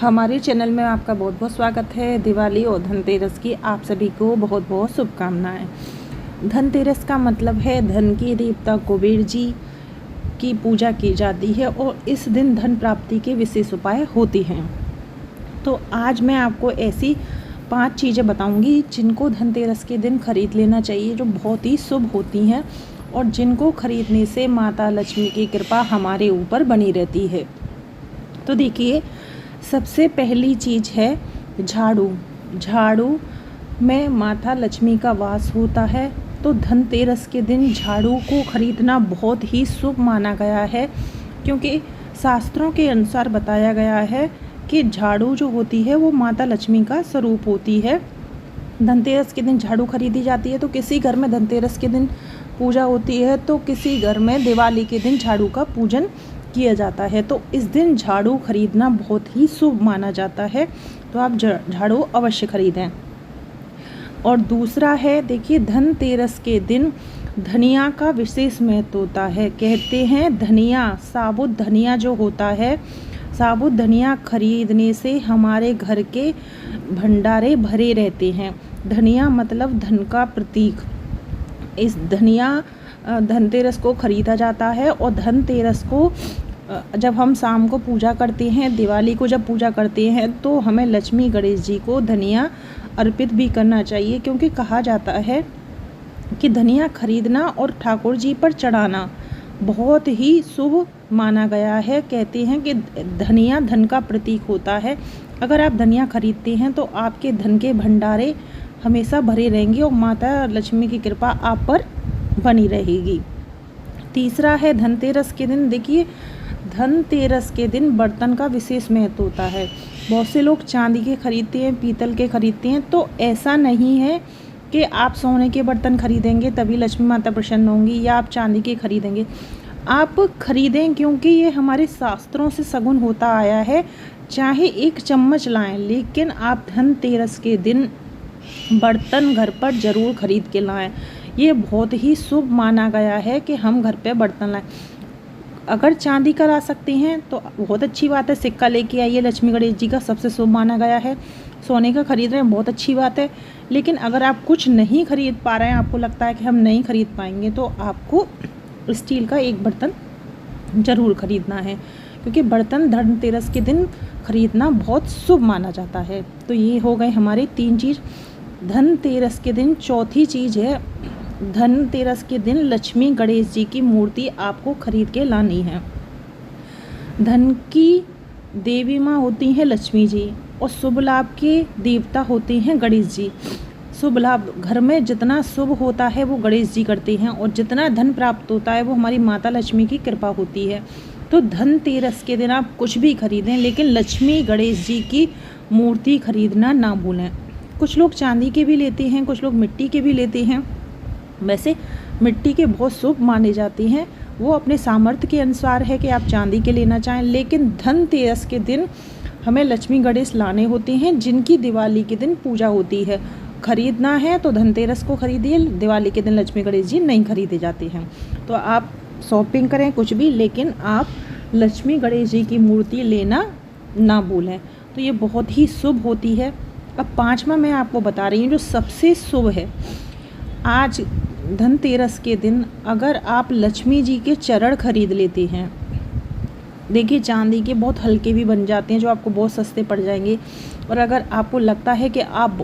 हमारे चैनल में आपका बहुत बहुत स्वागत है। दिवाली और धनतेरस की आप सभी को बहुत बहुत शुभकामनाएं। धनतेरस का मतलब है धन के देवता कुबेर जी की पूजा की जाती है और इस दिन धन प्राप्ति के विशेष उपाय होते हैं। तो आज मैं आपको ऐसी 5 चीज़ें बताऊंगी जिनको धनतेरस के दिन खरीद लेना चाहिए, जो बहुत ही शुभ होती हैं और जिनको खरीदने से माता लक्ष्मी की कृपा हमारे ऊपर बनी रहती है। तो देखिए, सबसे पहली चीज़ है झाड़ू। झाड़ू में माता लक्ष्मी का वास होता है, तो धनतेरस के दिन झाड़ू को खरीदना बहुत ही शुभ माना गया है, क्योंकि शास्त्रों के अनुसार बताया गया है कि झाड़ू जो होती है वो माता लक्ष्मी का स्वरूप होती है। धनतेरस के दिन झाड़ू खरीदी जाती है। तो किसी घर में धनतेरस के दिन पूजा होती है तो किसी घर में दिवाली के दिन झाड़ू का पूजन किया जाता है। तो इस दिन झाड़ू खरीदना बहुत ही शुभ माना जाता है, तो आप झाड़ू अवश्य खरीदें। और दूसरा है, देखिए, धनतेरस के दिन धनिया का विशेष महत्व होता है। कहते हैं धनिया, साबुत धनिया जो होता है, साबुत धनिया खरीदने से हमारे घर के भंडारे भरे रहते हैं। धनिया मतलब धन का प्रतीक। इस धनिया धनतेरस को खरीदा जाता है और धनतेरस को जब हम शाम को पूजा करते हैं, दिवाली को जब पूजा करते हैं, तो हमें लक्ष्मी गणेश जी को धनिया अर्पित भी करना चाहिए, क्योंकि कहा जाता है कि धनिया खरीदना और ठाकुर जी पर चढ़ाना बहुत ही शुभ माना गया है। कहते हैं कि धनिया धन का प्रतीक होता है। अगर आप धनिया खरीदते हैं तो आपके धन के भंडारे हमेशा भरे रहेंगे और माता लक्ष्मी की कृपा आप पर बनी रहेगी। तीसरा है धनतेरस के दिन, देखिए, धनतेरस के दिन बर्तन का विशेष महत्व होता है। बहुत से लोग चांदी के खरीदते हैं, पीतल के खरीदते हैं, तो ऐसा नहीं है कि आप सोने के बर्तन खरीदेंगे तभी लक्ष्मी माता प्रसन्न होंगी या आप चांदी के खरीदेंगे। आप खरीदें, क्योंकि ये हमारे शास्त्रों से सगुन होता आया है। चाहे 1 चम्मच लाएं, लेकिन आप धनतेरस के दिन बर्तन घर पर ज़रूर खरीद के लाएं। ये बहुत ही शुभ माना गया है कि हम घर पे बर्तन लाएं। अगर चांदी का ला सकते हैं तो बहुत अच्छी बात है, सिक्का लेके आइए, लक्ष्मी गणेश जी का सबसे शुभ माना गया है। सोने का खरीद रहे हैं, बहुत अच्छी बात है। लेकिन अगर आप कुछ नहीं खरीद पा रहे हैं, आपको लगता है कि हम नहीं खरीद पाएंगे, तो आपको स्टील का 1 बर्तन ज़रूर खरीदना है, क्योंकि बर्तन धनतेरस के दिन खरीदना बहुत शुभ माना जाता है। तो ये हो गए हमारे 3 चीज़ धनतेरस के दिन। चौथी चीज़ है, धनतेरस के दिन लक्ष्मी गणेश जी की मूर्ति आपको खरीद के लानी है। धन की देवी माँ होती हैं लक्ष्मी जी और शुभ लाभ के देवता होते हैं गणेश जी। शुभ लाभ घर में जितना शुभ होता है वो गणेश जी करते हैं, और जितना धन प्राप्त होता है वो हमारी माता लक्ष्मी की कृपा होती है। तो धनतेरस के दिन आप कुछ भी खरीदें, लेकिन लक्ष्मी गणेश जी की मूर्ति खरीदना ना भूलें। कुछ लोग चांदी के भी लेते हैं, कुछ लोग मिट्टी के भी लेते हैं। वैसे मिट्टी के बहुत शुभ माने जाते हैं, वो अपने सामर्थ्य के अनुसार है कि आप चांदी के लेना चाहें। लेकिन धनतेरस के दिन हमें लक्ष्मी गणेश लाने होते हैं, जिनकी दिवाली के दिन पूजा होती है। खरीदना है तो धनतेरस को खरीदिए, दिवाली के दिन लक्ष्मी गणेश जी नहीं खरीदे जाते हैं। तो आप शॉपिंग करें कुछ भी, लेकिन आप लक्ष्मी गणेश जी की मूर्ति लेना ना भूलें। तो ये बहुत ही शुभ होती है। अब 5वां मैं आपको बता रही हूँ जो सबसे शुभ है। आज धनतेरस के दिन अगर आप लक्ष्मी जी के चरण खरीद लेते हैं, देखिए, चांदी के बहुत हल्के भी बन जाते हैं जो आपको बहुत सस्ते पड़ जाएंगे। और अगर आपको लगता है कि आप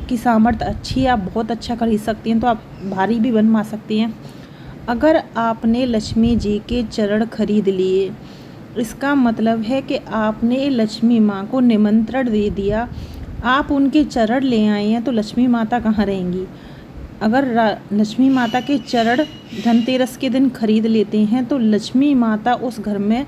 की सामर्थ्य अच्छी है, आप बहुत अच्छा खरीद सकती हैं, तो आप भारी भी बनवा सकती हैं। अगर आपने लक्ष्मी जी के चरण खरीद लिए, इसका मतलब है कि आपने लक्ष्मी माँ को निमंत्रण दे दिया। आप उनके चरण ले आए हैं, तो लक्ष्मी माता कहाँ रहेंगी। अगर लक्ष्मी माता के चरण धनतेरस के दिन खरीद लेते हैं तो लक्ष्मी माता उस घर में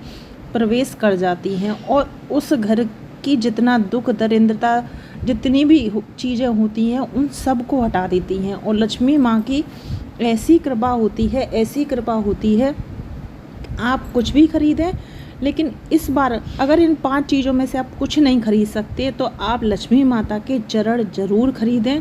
प्रवेश कर जाती हैं और उस घर की जितना दुख दरिद्रता, जितनी भी चीज़ें होती हैं, उन सब को हटा देती हैं। और लक्ष्मी माँ की ऐसी कृपा होती है, ऐसी कृपा होती है, आप कुछ भी खरीदें। लेकिन इस बार अगर इन 5 चीज़ों में से आप कुछ नहीं खरीद सकते, तो आप लक्ष्मी माता के चरण ज़रूर खरीदें,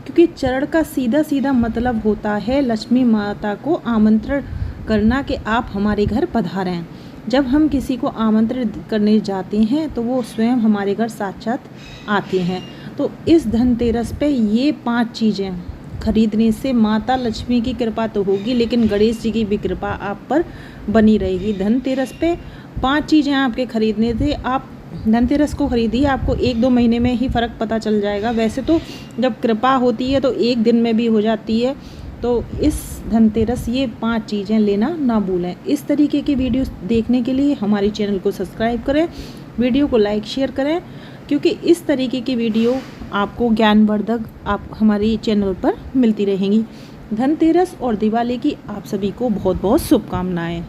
क्योंकि चरण का सीधा सीधा मतलब होता है लक्ष्मी माता को आमंत्रण करना कि आप हमारे घर पधारें। जब हम किसी को आमंत्रित करने जाते हैं तो वो स्वयं हमारे घर साक्षात आते हैं। तो इस धनतेरस पे ये 5 चीज़ें खरीदने से माता लक्ष्मी की कृपा तो होगी, लेकिन गणेश जी की भी कृपा आप पर बनी रहेगी। धनतेरस पे 5 चीज़ें आपके खरीदने से आप धनतेरस को खरीदिए, आपको 1-2 महीने में ही फ़र्क पता चल जाएगा। वैसे तो जब कृपा होती है तो 1 दिन में भी हो जाती है। तो इस धनतेरस ये 5 चीज़ें लेना ना भूलें। इस तरीके की वीडियो देखने के लिए हमारे चैनल को सब्सक्राइब करें, वीडियो को लाइक शेयर करें, क्योंकि इस तरीके की वीडियो आपको ज्ञानवर्धक आप हमारी चैनल पर मिलती रहेंगी। धनतेरस और दिवाली की आप सभी को बहुत बहुत शुभकामनाएँ।